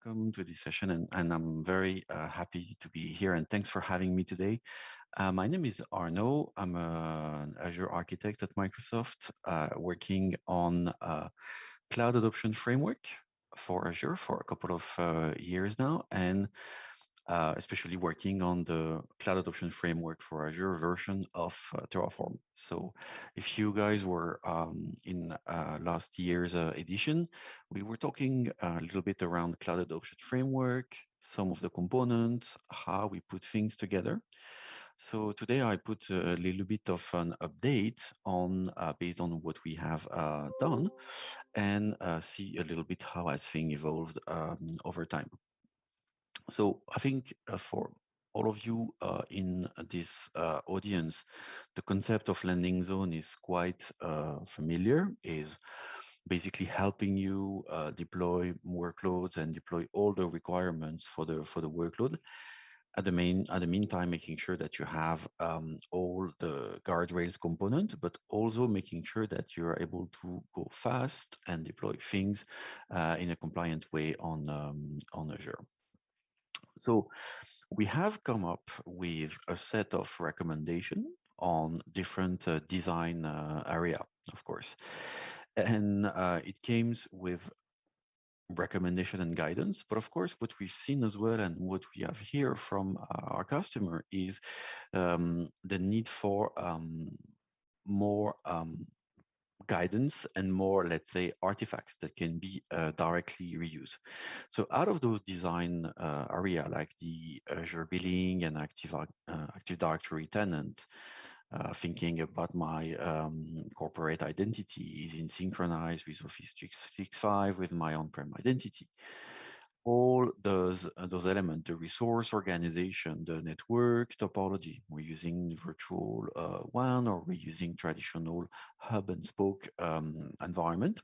welcome to this session, and I'm very happy to be here. And thanks for having me today. My name is Arnaud. I'm an Azure architect at Microsoft, working on cloud adoption framework for Azure for a couple of years now, and especially working on the cloud adoption framework for Azure version of Terraform. So if you guys were in last year's edition, we were talking a little bit around cloud adoption framework, some of the components, how we put things together. So today I put a little bit of an update on based on what we have done and see a little bit how has thing evolved over time. So I think for all of you in this audience, the concept of landing zone is quite familiar, is basically helping you deploy workloads and deploy all the requirements for the workload. At the meantime, making sure that you have all the guardrails component, but also making sure that you're able to go fast and deploy things in a compliant way on Azure. So we have come up with a set of recommendations on different design area, of course. And it came with recommendation and guidance. But of course, what we've seen as well and what we have here from our customer is the need for more guidance and more, let's say, artifacts that can be directly reused. So out of those design area, like the Azure billing and Active Directory tenant, thinking about my corporate identity is in synchronized with Office 365 with my on-prem identity. All those elements, the resource organization, the network topology, we're using virtual WAN or we're using traditional hub and spoke environment.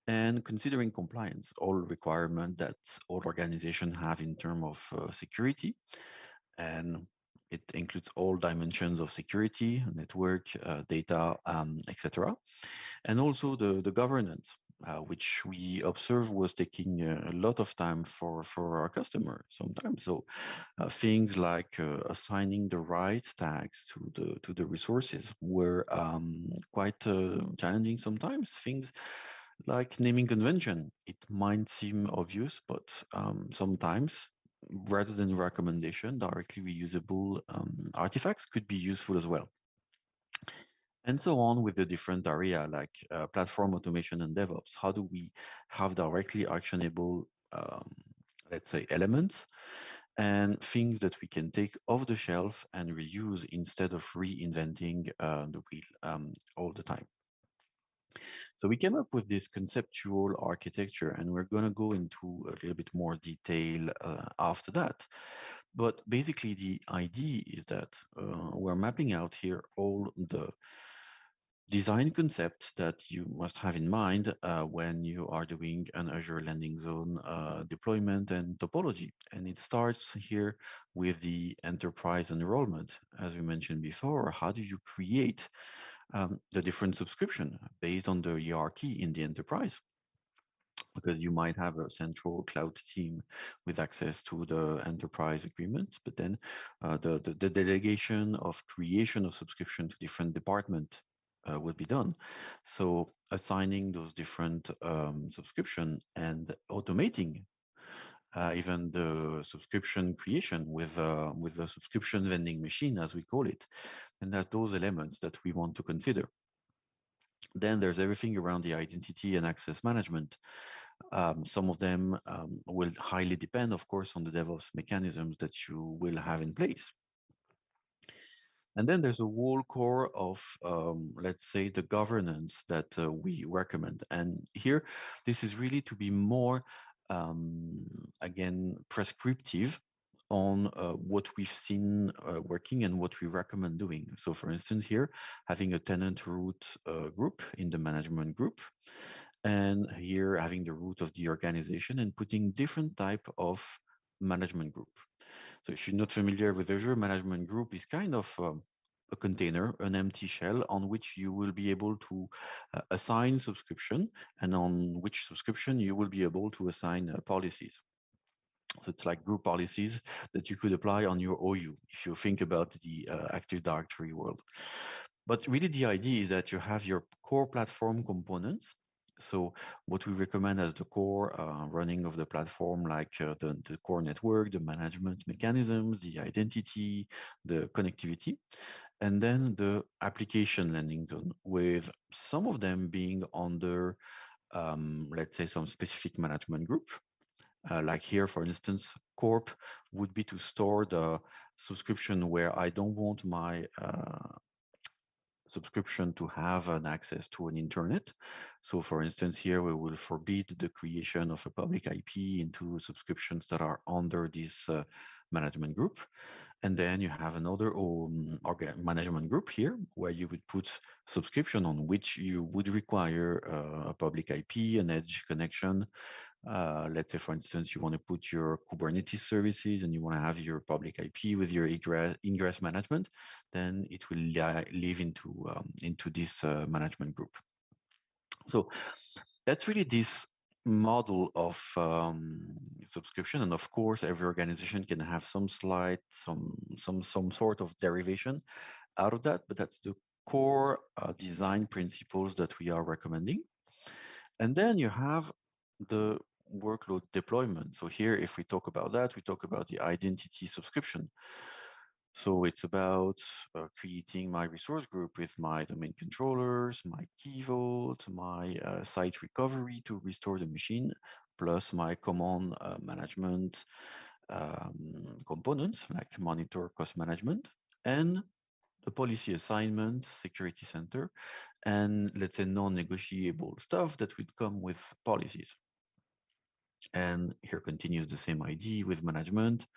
And considering compliance, all requirements that all organizations have in terms of security, and it includes all dimensions of security, network, data, etc. And also the governance, which we observe was taking a lot of time for our customer sometimes. So things like assigning the right tags to the resources were quite challenging sometimes. Things like naming convention, it might seem obvious, but sometimes rather than recommendation, directly reusable artifacts could be useful as well. And so on with the different area like platform automation and DevOps. How do we have directly actionable, let's say, elements and things that we can take off the shelf and reuse instead of reinventing the wheel all the time? So we came up with this conceptual architecture, and we're going to go into a little bit more detail after that. But basically, the idea is that we're mapping out here all the design concept that you must have in mind when you are doing an Azure landing zone deployment and topology. And it starts here with the enterprise enrollment. As we mentioned before, how do you create the different subscription based on the hierarchy in the enterprise? Because you might have a central cloud team with access to the enterprise agreement, but then the delegation of creation of subscription to different departments would be done. So assigning those different subscription and automating even the subscription creation with the subscription vending machine, as we call it, and that those elements that we want to consider. Then there's everything around the identity and access management. Some of them will highly depend, of course, on the DevOps mechanisms that you will have in place. And then there's a whole core of, let's say, the governance that we recommend. And here, this is really to be more, again, prescriptive on what we've seen working and what we recommend doing. So for instance, here, having a tenant root group in the management group, and here having the root of the organization and putting different type of management group. So if you're not familiar with Azure, management group is kind of a container, an empty shell on which you will be able to assign subscription, and on which subscription you will be able to assign policies. So it's like group policies that you could apply on your OU if you think about the Active Directory world. But really the idea is that you have your core platform components. So what we recommend as the core running of the platform, like the core network, the management mechanisms, the identity, the connectivity, and then the application landing zone, with some of them being under, let's say, some specific management group. Like here, for instance, Corp would be to store the subscription where I don't want my subscription to have an access to an internet. So for instance, here we will forbid the creation of a public IP into subscriptions that are under this management group. And then you have another management group here where you would put subscription on which you would require a public IP, an edge connection. Let's say, for instance, you want to put your Kubernetes services and you want to have your public IP with your ingress management, then it will live into this management group. So that's really this model of subscription, and of course, every organization can have some slight, some sort of derivation out of that, but that's the core design principles that we are recommending. And then you have the workload deployment. So here, if we talk about that, we talk about the identity subscription. So it's about creating my resource group with my domain controllers, my key vault, my site recovery to restore the machine, plus my command management components like monitor, cost management, and the policy assignment, security center, and let's say non-negotiable stuff that would come with policies. And here continues the same idea with management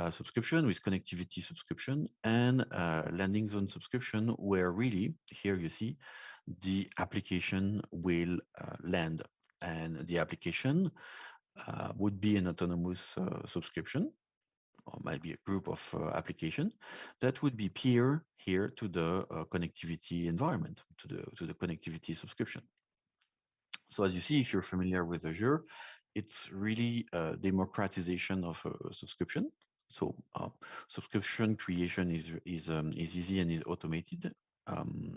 subscription, with connectivity subscription, and landing zone subscription, where really here you see the application will land, and the application would be an autonomous subscription, or might be a group of application that would be peer here to the connectivity environment, to the connectivity subscription. So as you see, if you're familiar with Azure, it's really a democratization of subscription. So subscription creation is easy and is automated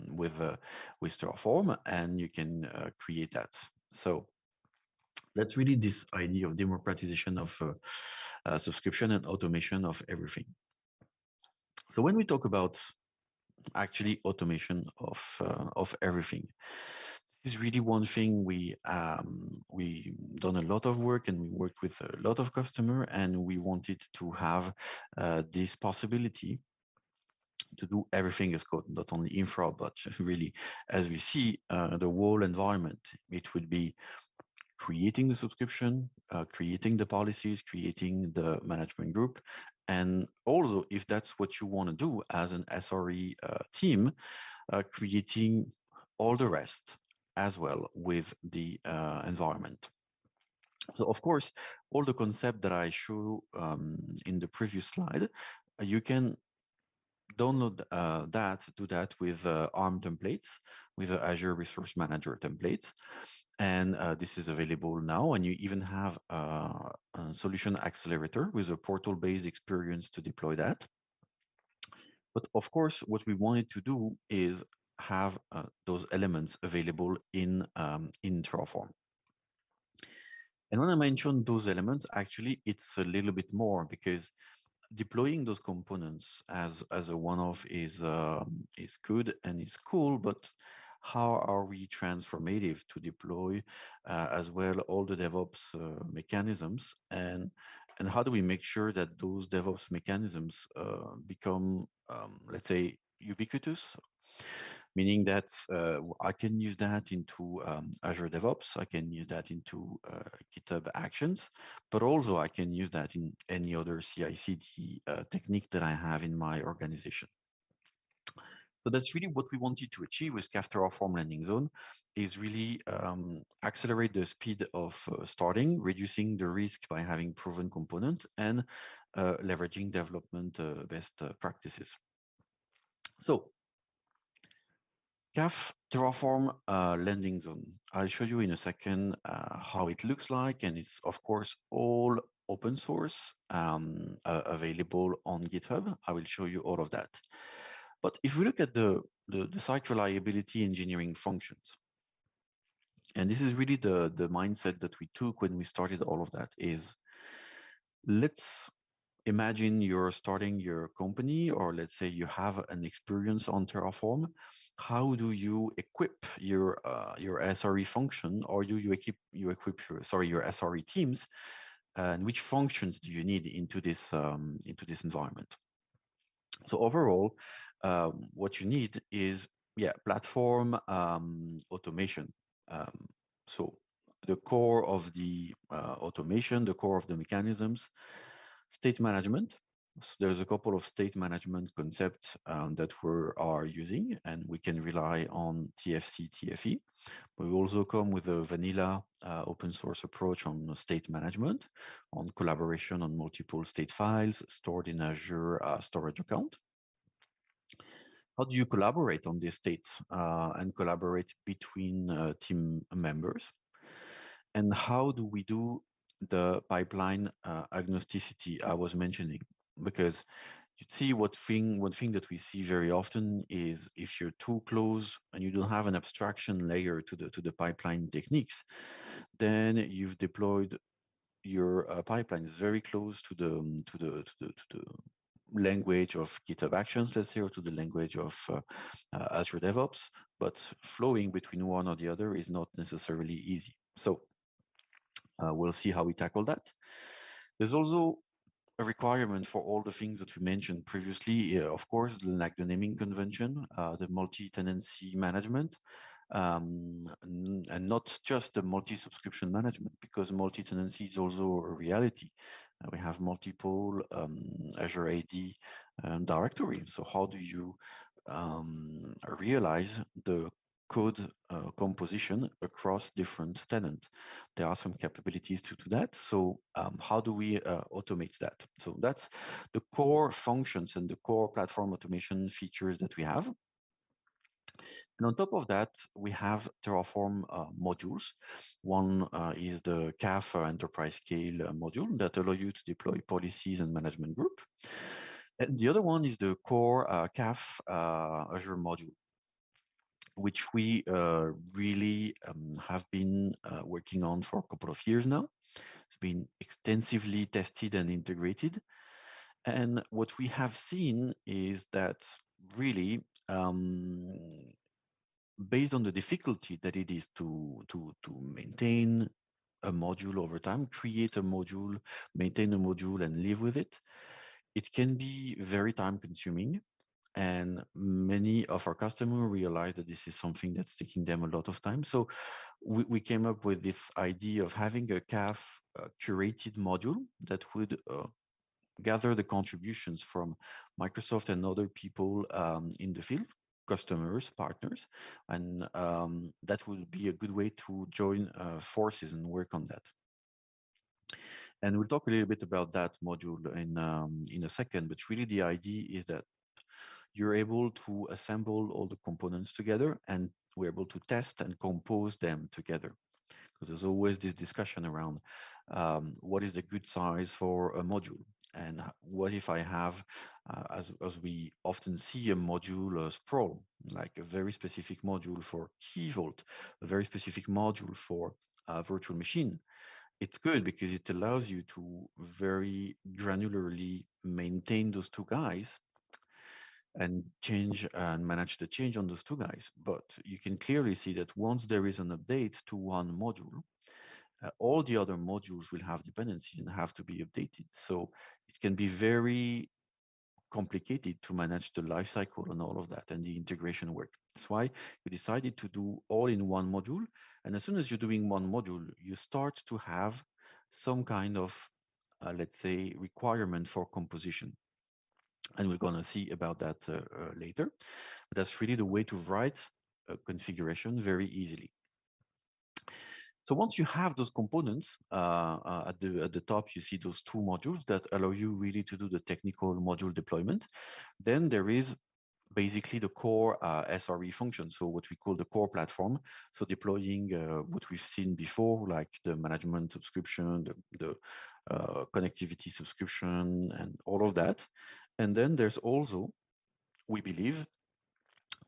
with Terraform, and you can create that. So that's really this idea of democratization of subscription and automation of everything. So when we talk about actually automation of everything, this is really one thing we done a lot of work, and we worked with a lot of customer, and we wanted to have this possibility to do everything as code, not only infra, but really, as we see, the whole environment. It would be creating the subscription, creating the policies, creating the management group, and also, if that's what you want to do as an SRE team, creating all the rest as well with the environment. So of course, all the concept that I show in the previous slide, you can download do that with ARM templates, with the Azure Resource Manager templates. And this is available now, and you even have a solution accelerator with a portal-based experience to deploy that. But of course, what we wanted to do is have those elements available in Terraform. And when I mention those elements, actually, it's a little bit more, because deploying those components as a one-off is good and is cool, but how are we transformative to deploy as well all the DevOps mechanisms, and how do we make sure that those DevOps mechanisms become, let's say, ubiquitous, meaning that I can use that into Azure DevOps, I can use that into GitHub Actions, but also I can use that in any other CI/CD technique that I have in my organization. So that's really what we wanted to achieve with CAF Terraform Landing Zone, is really accelerate the speed of starting, reducing the risk by having proven component, and leveraging development best practices. So CAF Terraform landing zone. I'll show you in a second how it looks like, and it's of course all open source, available on GitHub. I will show you all of that. But if we look at the site reliability engineering functions, and this is really the mindset that we took when we started all of that, is let's imagine you're starting your company, or let's say you have an experience on Terraform. How do you equip your SRE function, or do you equip your SRE teams, and which functions do you need into this environment? So overall, what you need is platform automation. So the core of the automation, the core of the mechanisms, state management. So there's a couple of state management concepts that we are using, and we can rely on TFC, TFE. We also come with a vanilla open source approach on state management, on collaboration on multiple state files stored in Azure storage account. How do you collaborate on these states and collaborate between team members? And how do we do the pipeline agnosticity I was mentioning? Because you see, one thing that we see very often is if you're too close and you don't have an abstraction layer to the pipeline techniques, then you've deployed your pipelines very close to the language of GitHub Actions, let's say, or to the language of Azure DevOps, but flowing between one or the other is not necessarily easy. So we'll see how we tackle that. There's also a requirement for all the things that we mentioned previously, of course, like the naming convention, the multi-tenancy management, and not just the multi-subscription management, because multi-tenancy is also a reality. We have multiple Azure AD directory. So how do you realize the code composition across different tenants? There are some capabilities to that. So how do we automate that? So that's the core functions and the core platform automation features that we have. And on top of that, we have Terraform modules. One is the CAF enterprise scale module that allow you to deploy policies and management group. And the other one is the core CAF Azure module, which we really have been working on for a couple of years now. It's been extensively tested and integrated. And what we have seen is that really, based on the difficulty that it is to maintain a module over time, create a module, maintain a module, and live with it, it can be very time consuming. And many of our customers realize that this is something that's taking them a lot of time. So we came up with this idea of having a CAF curated module that would gather the contributions from Microsoft and other people in the field, customers, partners, and that would be a good way to join forces and work on that. And we'll talk a little bit about that module in a second, but really the idea is that you're able to assemble all the components together, and we're able to test and compose them together. Because there's always this discussion around what is the good size for a module, and what if I have, as we often see, a module sprawl, like a very specific module for key vault, a very specific module for a virtual machine. It's good because it allows you to very granularly maintain those two guys and change and manage the change on those two guys. But you can clearly see that once there is an update to one module, all the other modules will have dependency and have to be updated. So it can be very complicated to manage the lifecycle and all of that and the integration work. That's why we decided to do all in one module. And as soon as you're doing one module, you start to have some kind of, let's say, requirement for composition. And we're going to see about that later. But that's really the way to write a configuration very easily. So once you have those components, at the top, you see those two modules that allow you really to do the technical module deployment. Then there is basically the core SRE function, so what we call the core platform. So deploying what we've seen before, like the management subscription, the connectivity subscription, and all of that. And then there's also, we believe,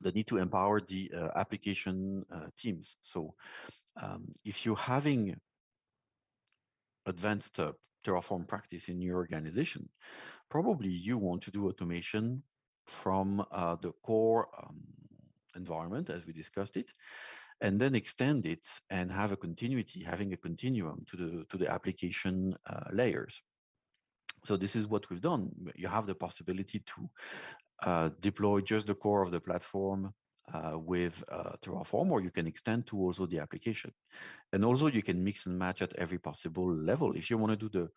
the need to empower the application teams. So if you're having advanced Terraform practice in your organization, probably you want to do automation from the core environment, as we discussed it, and then extend it and have a continuity, having a continuum to the application layers. So this is what we've done. You have the possibility to deploy just the core of the platform with Terraform, or you can extend to also the application. And also you can mix and match at every possible level. If you want to do the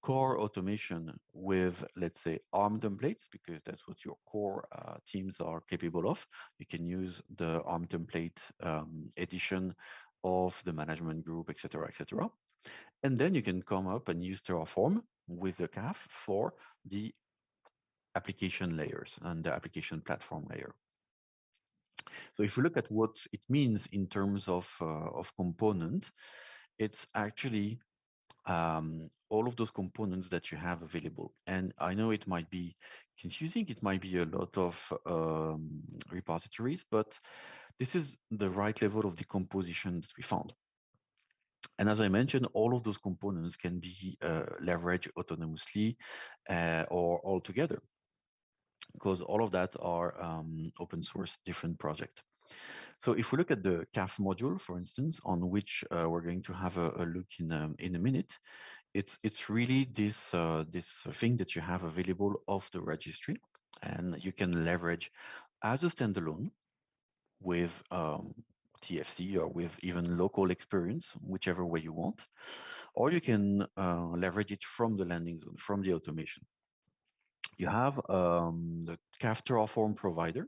core automation with, let's say, ARM templates, because that's what your core teams are capable of, you can use the ARM template edition of the management group, etc., etc. And then you can come up and use Terraform with the CAF for the application layers and the application platform layer. So if we look at what it means in terms of component, it's actually all of those components that you have available. And I know it might be confusing, it might be a lot of repositories, but this is the right level of decomposition that we found. And as I mentioned, all of those components can be leveraged autonomously or all together, because all of that are open source different projects. So if we look at the CAF module, for instance, on which we're going to have a look in a minute, it's really this this thing that you have available off the registry, and you can leverage as a standalone with TFC or with even local experience, whichever way you want, or you can leverage it from the landing zone, from the automation. You have the CAF Terraform provider,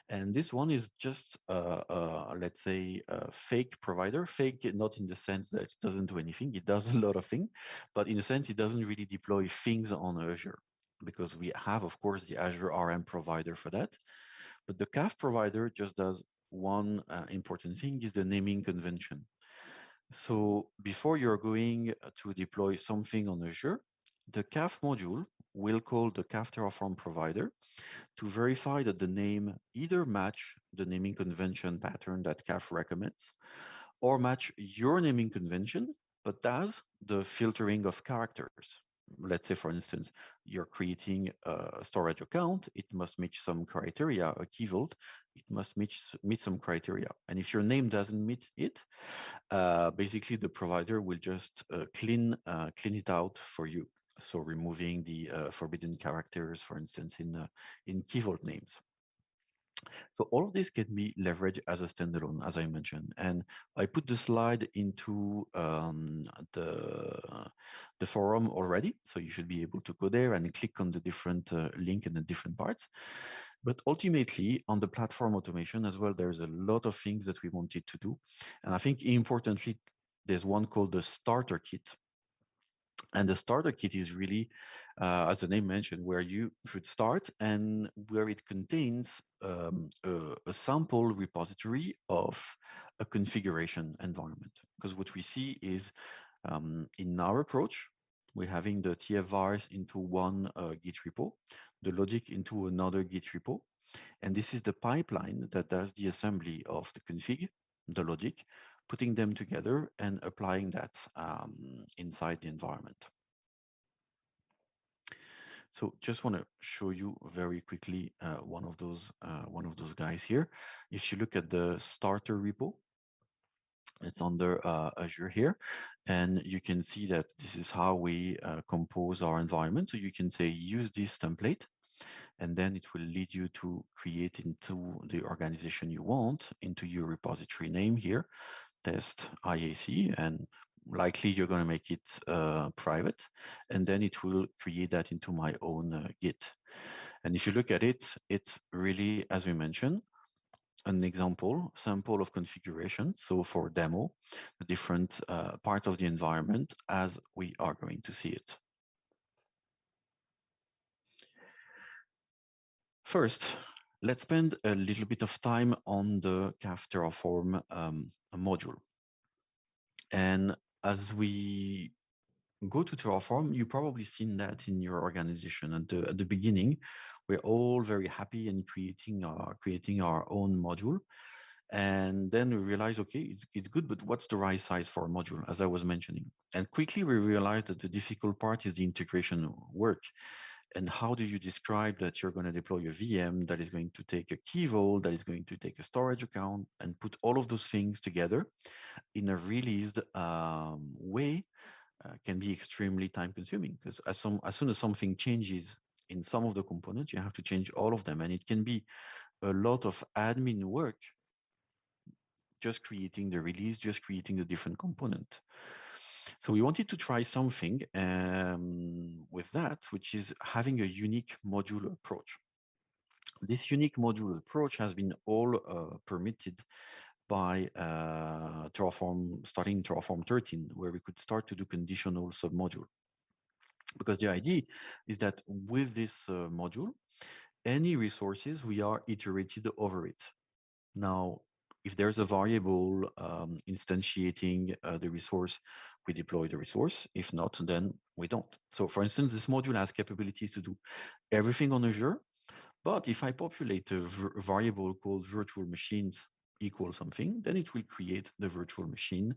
and this one is just, let's say, a fake provider. Fake, not in the sense that it doesn't do anything. It does a lot of things, but in a sense, it doesn't really deploy things on Azure, because we have, of course, the Azure RM provider for that. But the CAF provider just does one important thing, is the naming convention. So before you're going to deploy something on Azure, the CAF module will call the CAF Terraform provider to verify that the name either match the naming convention pattern that CAF recommends, or match your naming convention, but does the filtering of characters. Let's say, for instance, you're creating a storage account, it must meet some criteria, a key vault, it must meet some criteria. And if your name doesn't meet it, basically the provider will just clean it out for you. So removing the forbidden characters, for instance, in key vault names. So all of this can be leveraged as a standalone, as I mentioned. And I put the slide into the forum already, so you should be able to go there and click on the different link in the different parts. But ultimately, on the platform automation as well, there's a lot of things that we wanted to do. And I think importantly, there's one called the starter kit. And the starter kit is really, as the name mentioned, where you should start and where it contains a sample repository of a configuration environment. Because what we see is in our approach, we're having the TF-vars into one Git repo, the logic into another Git repo. And this is the pipeline that does the assembly of the config, the logic, putting them together and applying that inside the environment. So just want to show you very quickly one of those guys here. If you look at the starter repo, it's under Azure here, and you can see that this is how we compose our environment. So you can say use this template, and then it will lead you to create into the organization you want, into your repository name here, test IAC, and likely you're going to make it private, and then it will create that into my own Git. And if you look at it, it's really, as we mentioned, an example, sample of configuration. So for demo, the different part of the environment as we are going to see it. First, Let's spend a little bit of time on the CAF Terraform module. And as we go to Terraform, you've probably seen that in your organization. At the beginning, we're all very happy and creating our own module. And then we realize, okay, it's good, but what's the right size for a module, as I was mentioning? And quickly we realized that the difficult part is the integration work. And how do you describe that you're going to deploy a VM that is going to take a key vault, that is going to take a storage account, and put all of those things together in a released way can be extremely time consuming, because as soon as something changes in some of the components, you have to change all of them. And it can be a lot of admin work, just creating the release, just creating the different component. So we wanted to try something with that, which is having a unique module approach. This unique module approach has been all permitted by Terraform, starting Terraform 13, where we could start to do conditional submodule. Because the idea is that with this module, any resources, we are iterated over it. Now, if there's a variable instantiating the resource, we deploy the resource. If not, then we don't. So for instance, this module has capabilities to do everything on Azure, but if I populate a variable called virtual machines equal something, then it will create the virtual machine,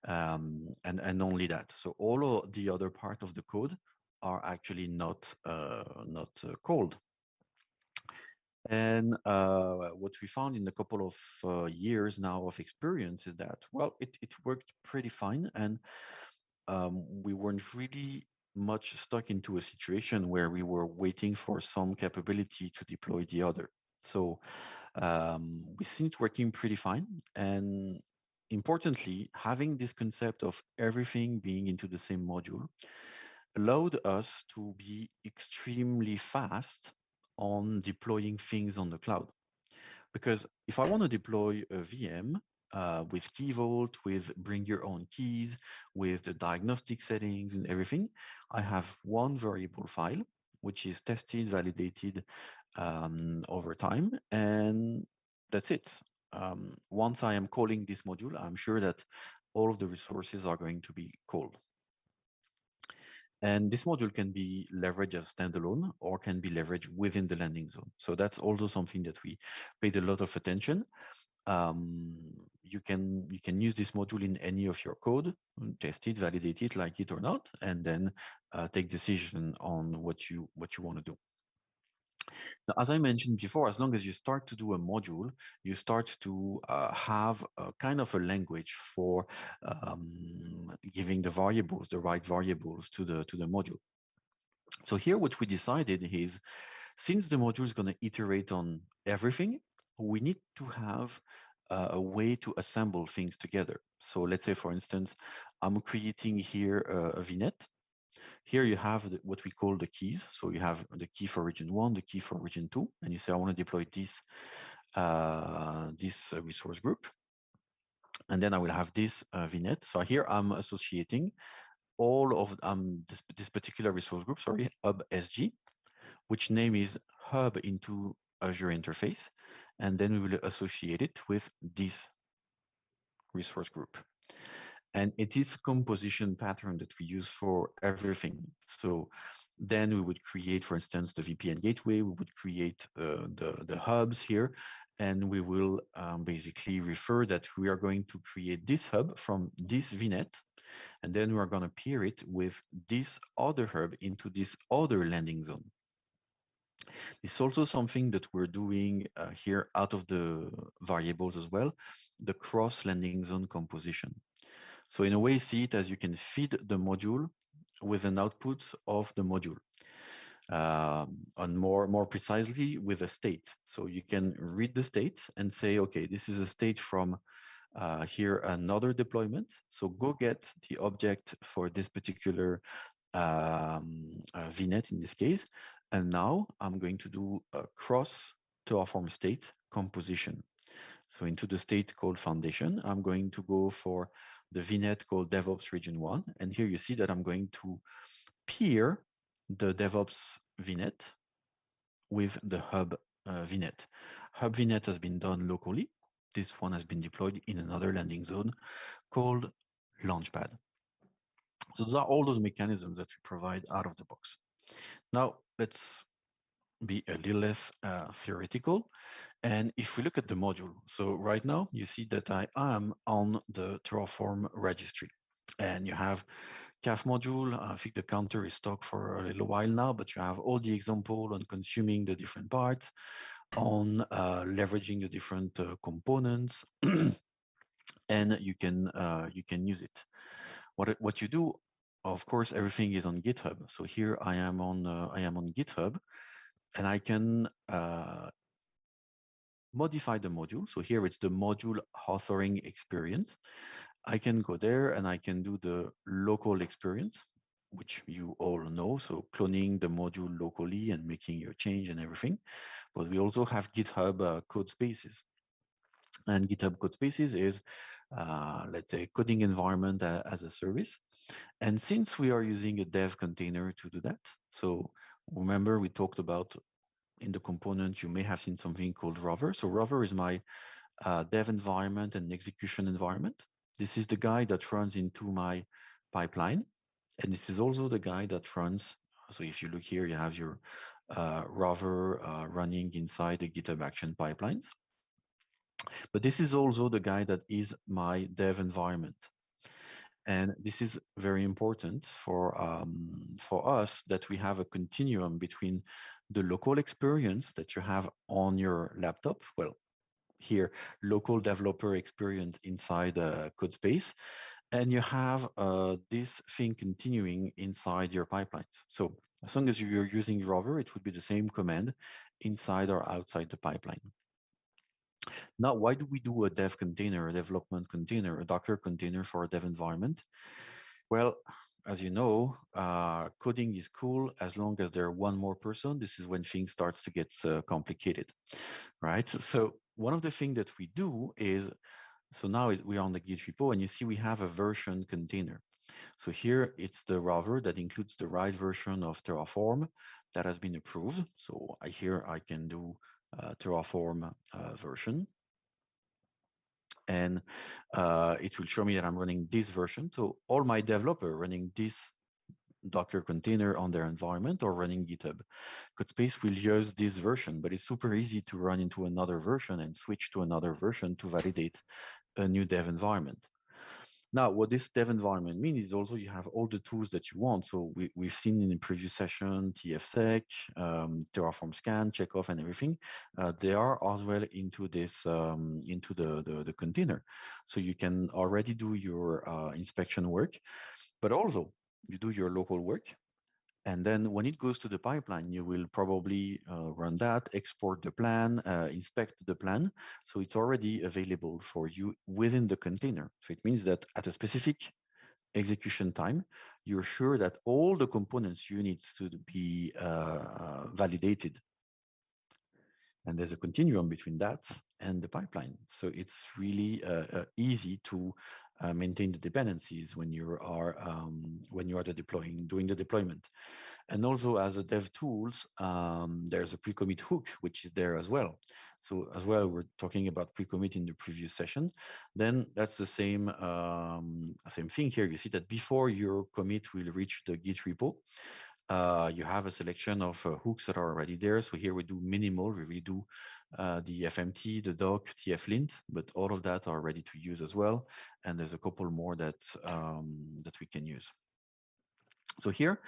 and only that. So all of the other part of the code are actually not called. And what we found in a couple of years now of experience is that, well, it worked pretty fine, and we weren't really much stuck into a situation where we were waiting for some capability to deploy the other. So we see it working pretty fine. And importantly, having this concept of everything being into the same module allowed us to be extremely fast on deploying things on the cloud. Because if I want to deploy a VM with Key Vault, with bring your own keys, with the diagnostic settings and everything, I have one variable file, which is tested, validated over time, and that's it. Once I am calling this module, I'm sure that all of the resources are going to be called. And this module can be leveraged as standalone or can be leveraged within the landing zone. So that's also something that we paid a lot of attention. You can use this module in any of your code, test it, validate it, like it or not, and then take decision on what you want to do. Now, as I mentioned before, as long as you start to do a module, you start to have a kind of a language for giving the variables, the right variables to the module. So here, what we decided is, since the module is going to iterate on everything, we need to have a way to assemble things together. So let's say, for instance, I'm creating here a VNet. Here you have what we call the keys. So you have the key for region 1, the key for region 2, and you say, I want to deploy this resource group. And then I will have this VNet. So here I'm associating all of this particular resource group, sorry, hub SG, which name is hub into Azure interface. And then we will associate it with this resource group. And it is composition pattern that we use for everything. So then we would create, for instance, the VPN gateway, we would create the hubs here, and we will basically refer that we are going to create this hub from this VNet, and then we're going to pair it with this other hub into this other landing zone. It's also something that we're doing here out of the variables as well, the cross landing zone composition. So in a way, see it as you can feed the module with an output of the module. And more precisely with a state. So you can read the state and say, okay, this is a state from here another deployment. So go get the object for this particular VNet in this case. And now I'm going to do a cross Terraform state composition. So into the state called foundation, I'm going to go for the VNet called DevOps region 1. And here you see that I'm going to pair the DevOps VNet with the hub VNet. Hub VNet has been done locally. This one has been deployed in another landing zone called Launchpad. So those are all those mechanisms that we provide out of the box. Now, let's be a little less theoretical. And if we look at the module, so right now you see that I am on the Terraform registry. And you have CAF module. I think the counter is stuck for a little while now, but you have all the example on consuming the different parts, on leveraging the different components, and you can use it. What you do, of course, everything is on GitHub. So here I am on GitHub, and I can modify the module. So here it's the module authoring experience. I can go there and I can do the local experience, which you all know. So cloning the module locally and making your change and everything. But we also have GitHub code spaces. And GitHub code spaces is, let's say, coding environment as a service. And since we are using a dev container to do that, so remember we talked about in the component, you may have seen something called Rover. So Rover is my dev environment and execution environment. This is the guy that runs into my pipeline. And this is also the guy that runs. So if you look here, you have your Rover running inside the GitHub Action pipelines. But this is also the guy that is my dev environment. And this is very important for us, that we have a continuum between the local experience that you have on your laptop. Well, here, local developer experience inside a code space, and you have this thing continuing inside your pipelines. So as long as you're using Rover, it would be the same command inside or outside the pipeline. Now, why do we do a dev container, a development container, a Docker container for a dev environment? Well, as you know, coding is cool as long as there are one more person. This is when things starts to get complicated, right? So one of the things that we do is, so now we are on the Git repo, and you see we have a version container. So here it's the Rover that includes the right version of Terraform that has been approved. So here I can do Terraform version, and it will show me that I'm running this version. So all my developer running this Docker container on their environment or running GitHub Codespace will use this version, but it's super easy to run into another version and switch to another version to validate a new dev environment. Now, what this dev environment means is also you have all the tools that you want. So we've seen in the previous session, TFSec, Terraform Scan, Checkoff, and everything. They are as well into this, into the container. So you can already do your inspection work, but also you do your local work. And then when it goes to the pipeline, you will probably run that, export the plan, inspect the plan. So it's already available for you within the container. So it means that at a specific execution time, you're sure that all the components you need to be validated. And there's a continuum between that and the pipeline. So it's really easy to maintain the dependencies when you are doing the deployment. And also as a dev tools, there's a pre-commit hook, which is there as well. So as well, we're talking about pre-commit in the previous session. Then that's the same thing here. You see that before your commit will reach the Git repo, you have a selection of hooks that are already there. So here we do minimal, we redo the FMT, the doc, TFLint, but all of that are ready to use as well. And there's a couple more that we can use. So here,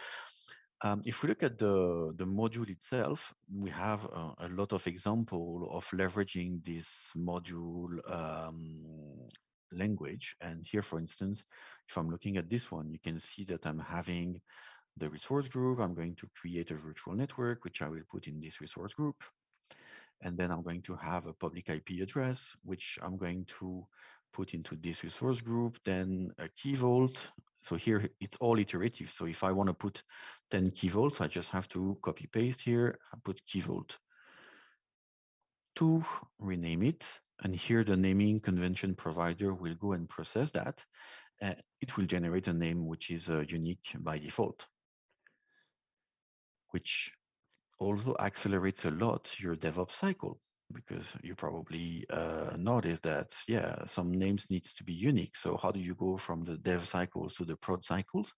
if we look at the module itself, we have a lot of example of leveraging this module language. And here, for instance, if I'm looking at this one, you can see that I'm having the resource group. I'm going to create a virtual network, which I will put in this resource group. And then I'm going to have a public IP address, which I'm going to put into this resource group, then a key vault. So here it's all iterative. So if I want to put 10 key vaults, I just have to copy paste here, I put key vault 2, rename it. And here the naming convention provider will go and process that. It will generate a name which is unique by default, which also accelerates a lot your DevOps cycle, because you probably noticed that, yeah, some names needs to be unique. So how do you go from the dev cycles to the prod cycles?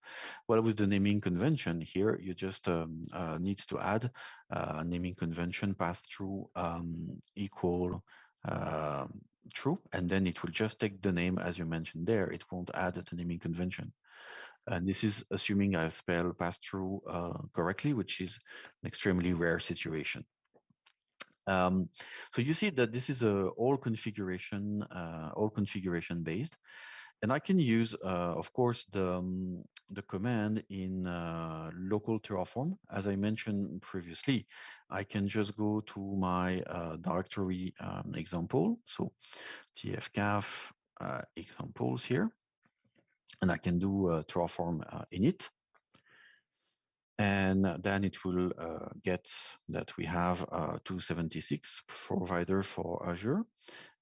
Well, with the naming convention here, you just need to add naming convention path through equal uh, true, and then it will just take the name as you mentioned there. It won't add the naming convention. And this is assuming I spell pass-through correctly, which is an extremely rare situation. Um, so you see that this is a all configuration based, and I can use, of course, the command in local Terraform. As I mentioned previously, I can just go to my directory example, so tfcaf examples here, and I can do Terraform init. And then it will get that we have 276 provider for Azure.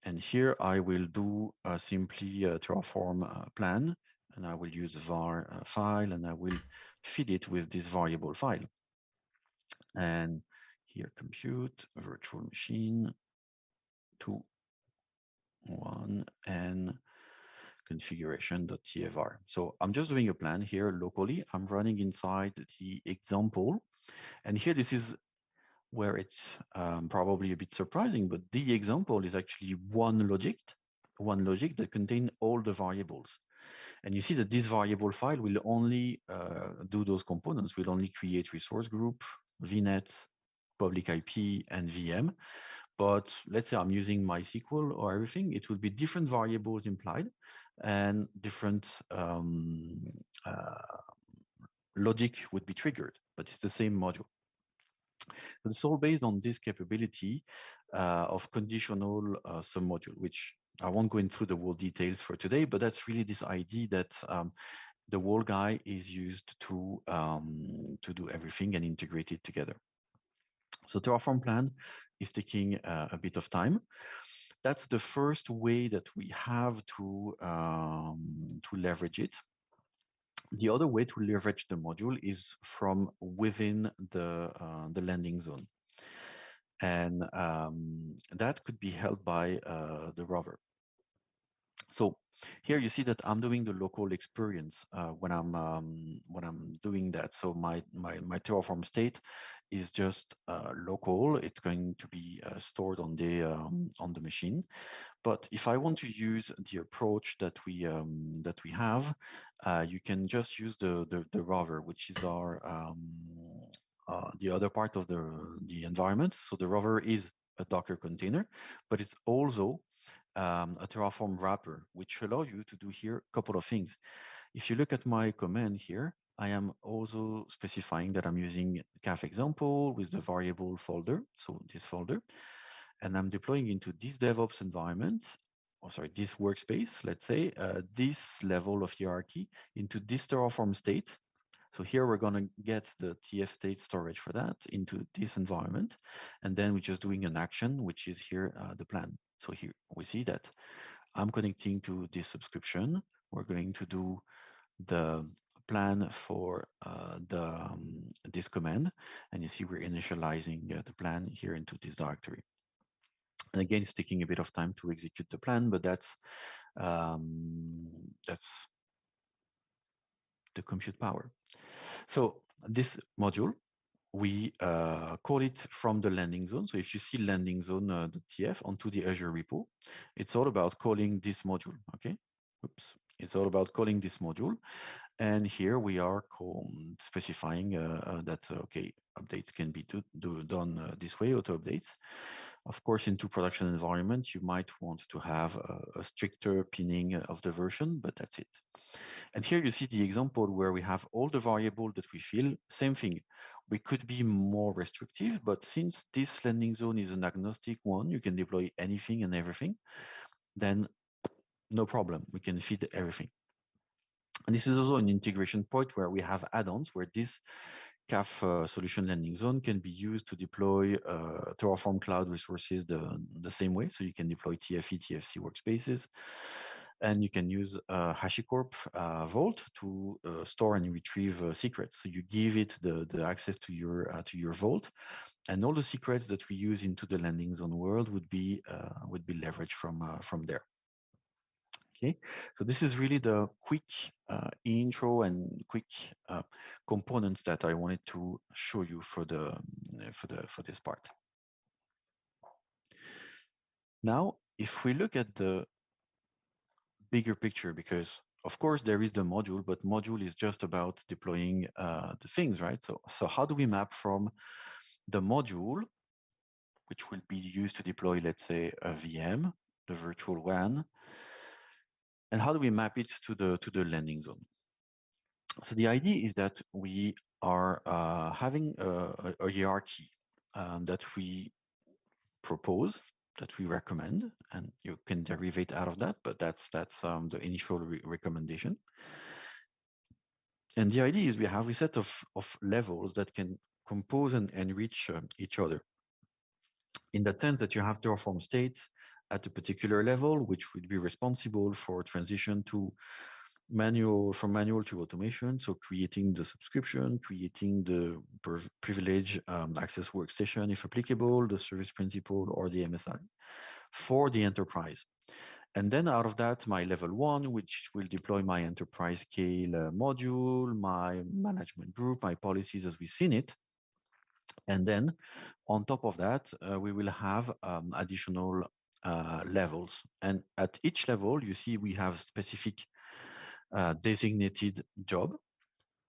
And here I will do simply a Terraform plan, and I will use a var file, and I will feed it with this variable file. And here, compute virtual machine 2, 1, and configuration.tfr. So I'm just doing a plan here locally. I'm running inside the example. And here, this is where it's probably a bit surprising, but the example is actually one logic that contains all the variables. And you see that this variable file will only do those components, will only create resource group, VNet, public IP, and VM. But let's say I'm using MySQL or everything, it would be different variables implied and different logic would be triggered, but it's the same module. But it's all based on this capability of conditional submodule, which I won't go into the whole details for today, but that's really this idea that the whole guy is used to do everything and integrate it together. So Terraform plan is taking a bit of time. That's the first way that we have to leverage it. The other way to leverage the module is from within the landing zone. And that could be held by the rover. So here you see that I'm doing the local experience when I'm doing that. So my Terraform state is just local. It's going to be stored on the machine. But if I want to use the approach that we have, you can just use the rover, which is our the other part of the environment. So the rover is a Docker container, but it's also a Terraform wrapper, which allow you to do here a couple of things. If you look at my command here, I am also specifying that I'm using CAF example with the variable folder, so this folder, and I'm deploying into this DevOps environment, or sorry, this workspace, let's say, this level of hierarchy into this Terraform state. So here we're going to get the TF state storage for that into this environment. And then we're just doing an action, which is here the plan. So here we see that I'm connecting to this subscription. We're going to do the plan for this command. And you see we're initializing the plan here into this directory. And again, it's taking a bit of time to execute the plan, but that's the compute power. So this module, we call it from the landing zone. So if you see landing zone.tf onto the Azure repo, it's all about calling this module, okay? Oops. It's all about calling this module. And here we are specifying that, okay, updates can be done this way, auto updates. Of course, into production environment, you might want to have a stricter pinning of the version, but that's it. And here you see the example where we have all the variables that we fill, same thing. We could be more restrictive, but since this landing zone is an agnostic one, you can deploy anything and everything, then no problem, we can feed everything. And this is also an integration point where we have add-ons where this CAF solution landing zone can be used to deploy Terraform cloud resources the same way. So you can deploy TFE, TFC workspaces, and you can use HashiCorp Vault to store and retrieve secrets. So you give it the access to your Vault, And all the secrets that we use into the landing zone world would be leveraged from there. Okay, so this is really the quick intro and quick components that I wanted to show you for this part. Now, if we look at the bigger picture, because of course there is the module, but module is just about deploying the things, right? So how do we map from the module, which will be used to deploy, let's say, a VM, the virtual WAN, and how do we map it to the landing zone? So the idea is that we are having a hierarchy that we propose, that we recommend, and you can derivate out of that, but that's the initial recommendation. And the idea is we have a set of levels that can compose and enrich each other. In that sense that you have Terraform state at a particular level, which would be responsible for transition to from manual to automation. So creating the subscription, creating the privilege access workstation, if applicable, the service principal or the MSI for the enterprise. And then out of that, my level 1, which will deploy my enterprise scale module, my management group, my policies as we've seen it. And then on top of that, we will have additional levels. And at each level, you see we have specific designated job.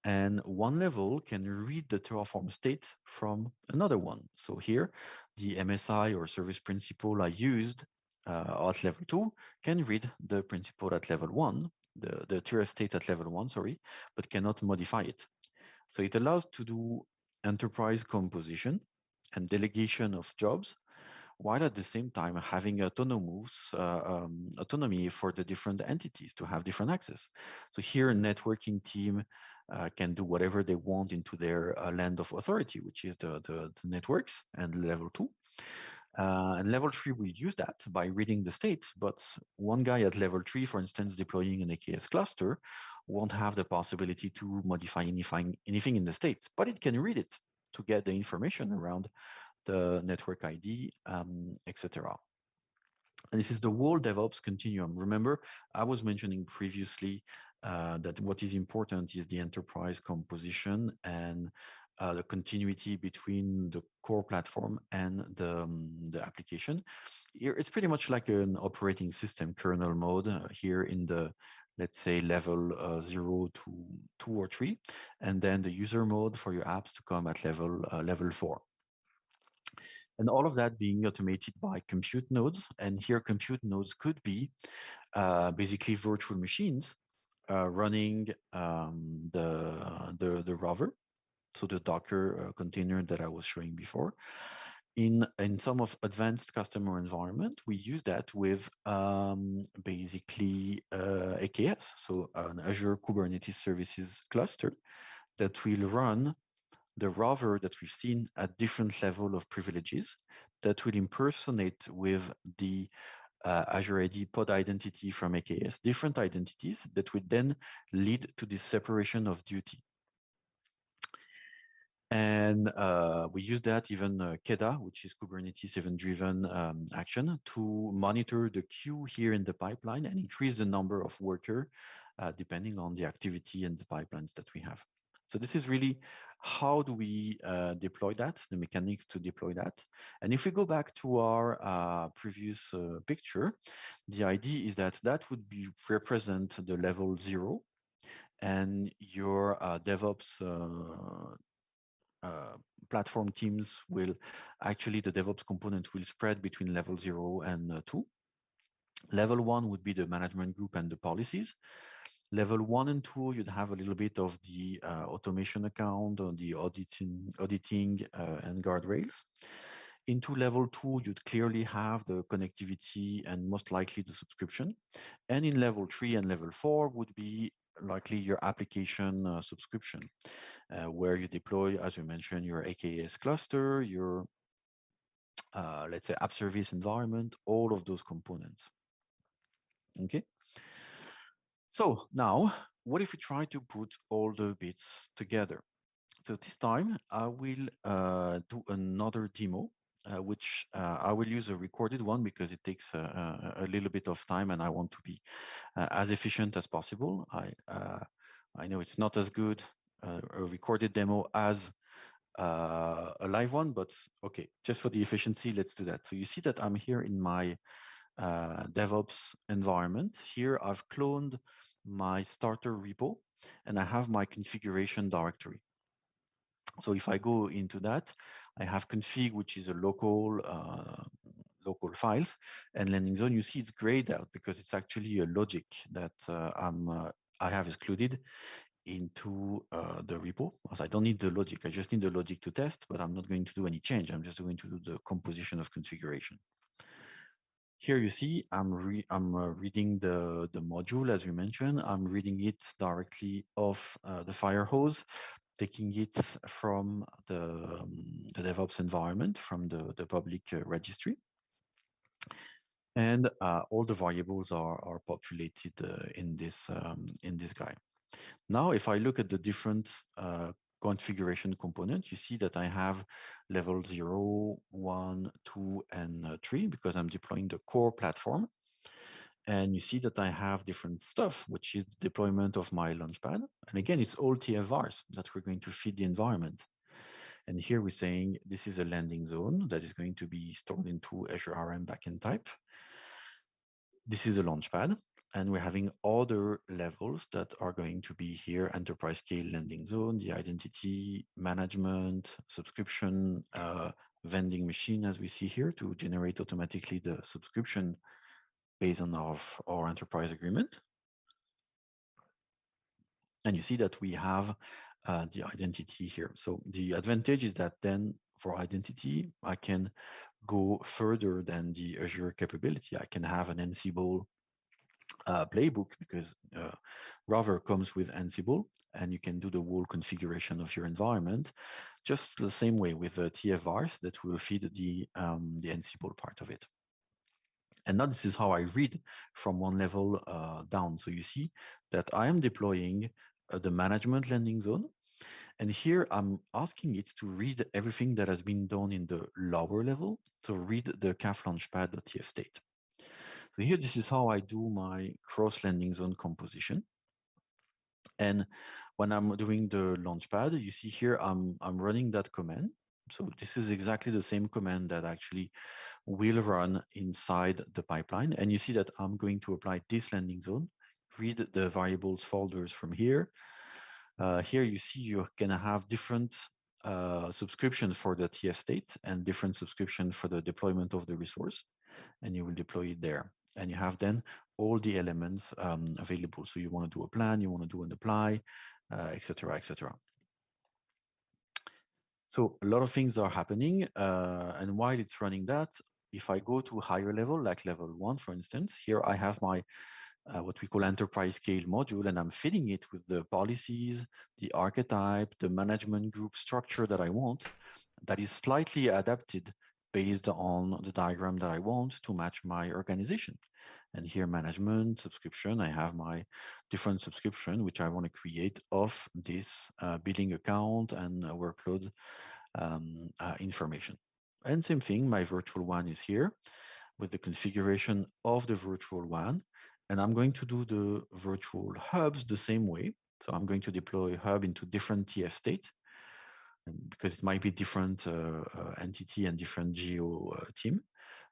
And one level can read the Terraform state from another one. So here, the MSI or service principal I used at level 2 can read the principal at level 1, the Terra state at level 1, sorry, but cannot modify it. So it allows to do enterprise composition and delegation of jobs, while at the same time having autonomy for the different entities to have different access. So here, a networking team can do whatever they want into their land of authority, which is the networks and level 2. And level 3 will use that by reading the state, but one guy at level 3, for instance, deploying an AKS cluster, won't have the possibility to modify anything in the state, but it can read it to get the information around the network ID, etc. And this is the whole DevOps continuum. Remember, I was mentioning previously that what is important is the enterprise composition and the continuity between the core platform and the application. Here, it's pretty much like an operating system kernel mode here in the, let's say, level 0 to 2 or 3, and then the user mode for your apps to come at level 4. And all of that being automated by compute nodes. And here compute nodes could be basically virtual machines running the Rover, so the Docker container that I was showing before. In some of advanced customer environment, we use that with basically AKS, so an Azure Kubernetes Services cluster that will run the Rover that we've seen at different level of privileges that will impersonate with the Azure AD pod identity from AKS, different identities that would then lead to this separation of duty. And we use that even KEDA, which is Kubernetes event-driven action, to monitor the queue here in the pipeline and increase the number of workers depending on the activity and the pipelines that we have. So this is really how do we deploy that, the mechanics to deploy that. And if we go back to our previous picture, the idea is that that would be represent the level 0, and your DevOps platform teams will actually, the DevOps component will spread between level 0 and 2. Level 1 would be the management group and the policies. Level 1 and 2, you'd have a little bit of the automation account or the auditing and guardrails. Into level 2, you'd clearly have the connectivity and most likely the subscription. And in level 3 and level 4 would be likely your application subscription, where you deploy, as we mentioned, your AKS cluster, your, let's say, app service environment, all of those components. Okay. So now, what if we try to put all the bits together? So this time I will do another demo, which I will use a recorded one because it takes a little bit of time and I want to be as efficient as possible. I know it's not as good a recorded demo as a live one, but okay, just for the efficiency, let's do that. So you see that I'm here in my DevOps environment. Here I've cloned my starter repo and I have my configuration directory. So if I go into that, I have config, which is a local files, and landing zone. You see it's grayed out because it's actually a logic that I have excluded into the repo. As I don't need the logic, I just need the logic to test, but I'm not going to do any change. I'm just going to do the composition of configuration. Here you see I'm reading the module as we mentioned. I'm reading it directly off the fire hose, taking it from the DevOps environment, from the public registry. And all the variables are populated in this guy. Now, if I look at the different configuration components, you see that I have level 0, 1, 2, and 3 because I'm deploying the core platform. And you see that I have different stuff, which is the deployment of my Launchpad. And again, it's all TFVARs that we're going to feed the environment. And here we're saying this is a landing zone that is going to be stored into Azure RM backend type. This is a Launchpad. And we're having other levels that are going to be here, enterprise scale landing zone, the identity management, subscription, vending machine, as we see here, to generate automatically the subscription based on our enterprise agreement. And you see that we have the identity here. So the advantage is that then for identity, I can go further than the Azure capability. I can have an Ansible playbook because Wrapper comes with Ansible and you can do the whole configuration of your environment just the same way with the TFVARs that will feed the Ansible part of it. And now this is how I read from one level down. So you see that I am deploying the management landing zone. And here I'm asking it to read everything that has been done in the lower level to read the CAF launchpad.tf state. So here, this is how I do my cross landing zone composition. And when I'm doing the launchpad, you see here, I'm running that command. So this is exactly the same command that actually will run inside the pipeline. And you see that I'm going to apply this landing zone, read the variables folders from here. Here you see you're gonna have different subscriptions for the TF state and different subscriptions for the deployment of the resource, and you will deploy it there. And you have then all the elements available. So you want to do a plan, you want to do an apply, etc., etc. So a lot of things are happening, and while it's running that, if I go to a higher level, like level 1, for instance, here I have my what we call enterprise scale module, and I'm feeding it with the policies, the archetype, the management group structure that I want, that is slightly adapted based on the diagram that I want to match my organization. And here, management, subscription, I have my different subscription, which I want to create of this billing account and workload information. And same thing, my virtual WAN is here with the configuration of the virtual WAN. And I'm going to do the virtual hubs the same way. So I'm going to deploy a hub into different TF state because it might be different entity and different geo team.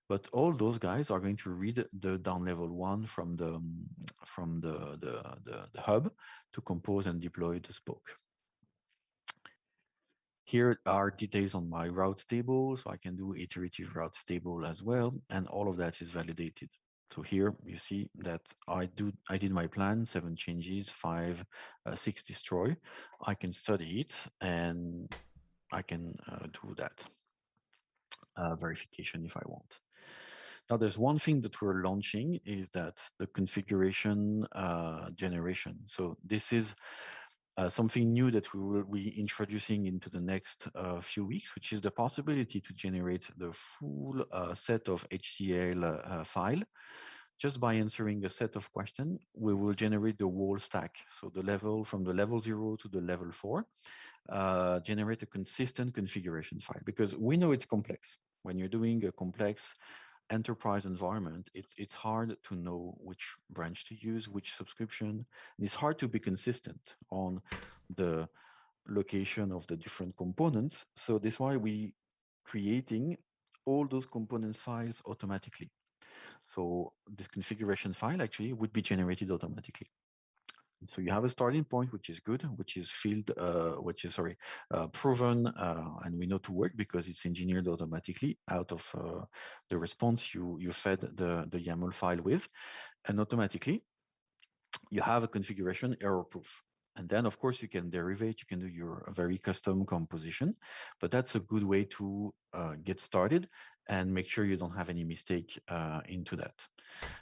But all those guys are going to read the down level one from the hub to compose and deploy the spoke. Here are details on my route table, so I can do iterative route table as well, and all of that is validated. So here you see that I did my plan, 7 changes, 5, 6 destroy. I can study it and I can do that verification if I want. Now there's one thing that we're launching is that the configuration generation. So this is something new that we will be introducing into the next few weeks, which is the possibility to generate the full set of HCL file. Just by answering a set of questions, we will generate the whole stack. So the level from the level 0 to the level 4. generate a consistent configuration file, because we know it's complex. When you're doing a complex enterprise environment, it's hard to know which branch to use, which subscription. And it's hard to be consistent on the location of the different components. So that's why we creating all those components files automatically. So this configuration file actually would be generated automatically. So you have a starting point, which is good, which is proven, and we know to work because it's engineered automatically out of the response you fed the YAML file with, and automatically you have a configuration error proof. And then, of course, you can derivate, you can do your very custom composition, but that's a good way to get started and make sure you don't have any mistake into that.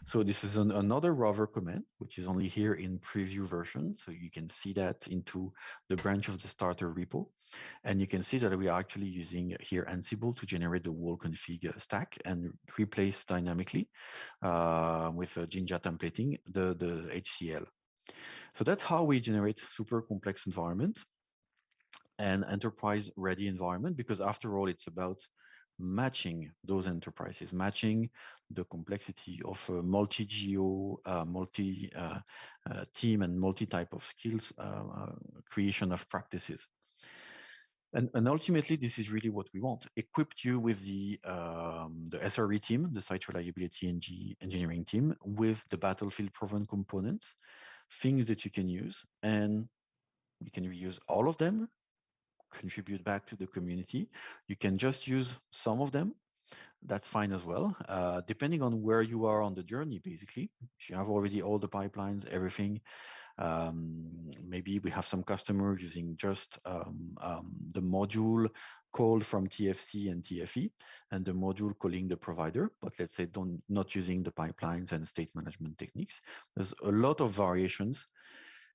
So this is another Wrapper command, which is only here in preview version. So you can see that into the branch of the starter repo. And you can see that we are actually using here Ansible to generate the whole config stack and replace dynamically with Jinja templating the HCL. So that's how we generate super complex environment and enterprise ready environment, because after all, it's about matching those enterprises, matching the complexity of multi-geo, multi-team and multi-type of skills, creation of practices. And ultimately, this is really what we want. Equipped you with the SRE team, the site reliability engineering team, with the battlefield proven components, things that you can use, and you can reuse all of them, contribute back to the community. You can just use some of them. That's fine as well, depending on where you are on the journey, basically. If you have already all the pipelines, everything, maybe we have some customers using just the module called from TFC and TFE, and the module calling the provider, but let's say not using the pipelines and state management techniques. There's a lot of variations,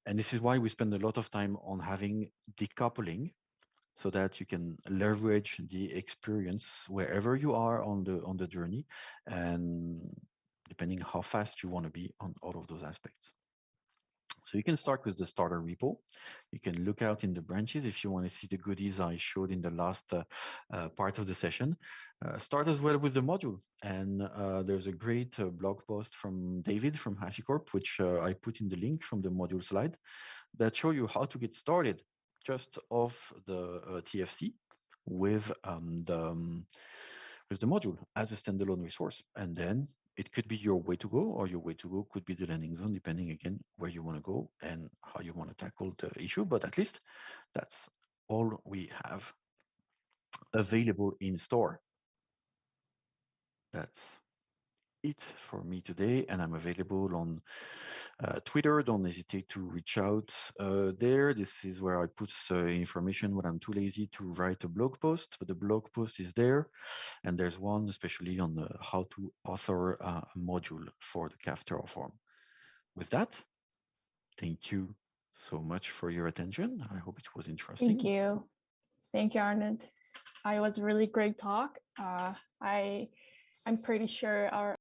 and this is why we spend a lot of time on having decoupling, so that you can leverage the experience wherever you are on the journey, and depending how fast you want to be on all of those aspects. So you can start with the starter repo. You can look out in the branches if you want to see the goodies I showed in the last part of the session. Start as well with the module. And there's a great blog post from David from HashiCorp, which I put in the link from the module slide, that show you how to get started just off the TFC with the module as a standalone resource. And then it could be your way to go, or your way to go could be the landing zone, depending again where you want to go and how you want to tackle the issue. But at least that's all we have available in store. That's it for me today, and I'm available on Twitter. Don't hesitate to reach out there. This is where I put information when I'm too lazy to write a blog post, but the blog post is there. And there's one especially on how to author a module for the CAF Terraform. With that, thank you so much for your attention. I hope it was interesting. Thank you. Thank you, Arnaud. It was a really great talk. I'm pretty sure our